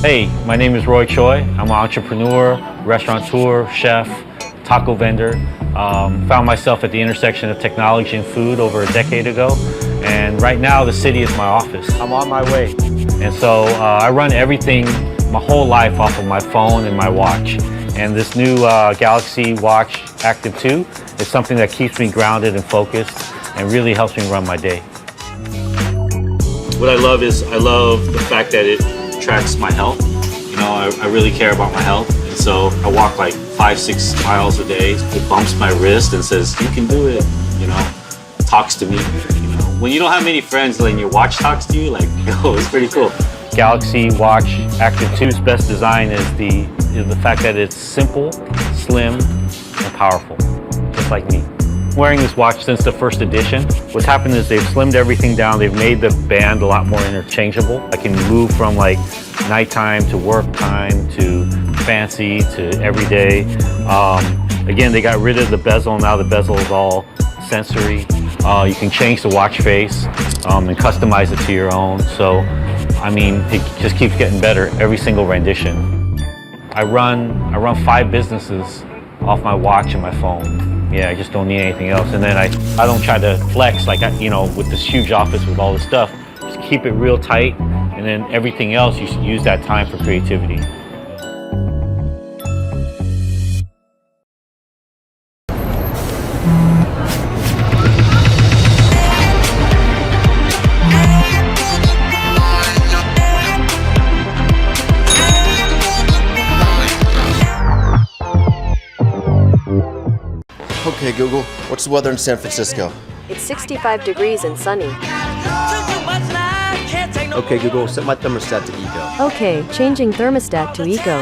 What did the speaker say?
Hey, my name is Roy Choi. I'm an entrepreneur, restaurateur, chef, taco vendor. Found myself at the intersection of technology and food over a decade ago. And right now the city is my office. I'm on my way. And so I run everything, my whole life off of my phone and my watch. And this new Galaxy Watch Active 2 is something that keeps me grounded and focused and really helps me run my day. What I love is the fact that it tracks my health. You know, I really care about my health. And so I walk like 5-6 miles a day. It bumps my wrist and says, you can do it, you know, talks to me, you know. When you don't have many friends and your watch talks to you, like, oh, it's pretty cool. Galaxy Watch Active 2's best design is the fact that it's simple, slim, and powerful, just like me. Wearing this watch since the first edition. What's happened is they've slimmed everything down. They've made the band a lot more interchangeable. I can move from like nighttime to work time to fancy to everyday. Again, they got rid of the bezel. Now the bezel is all sensory. You can change the watch face and customize it to your own. So, I mean, it just keeps getting better every single rendition. I run 5 businesses off my watch and my phone. Yeah, I just don't need anything else. And then I don't try to flex like, you know, with this huge office with all this stuff. Just keep it real tight, and then everything else, you should use that time for creativity. Okay, Google, what's the weather in San Francisco? It's 65 degrees and sunny. Okay, Google, set my thermostat to Eco. Okay, changing thermostat to Eco.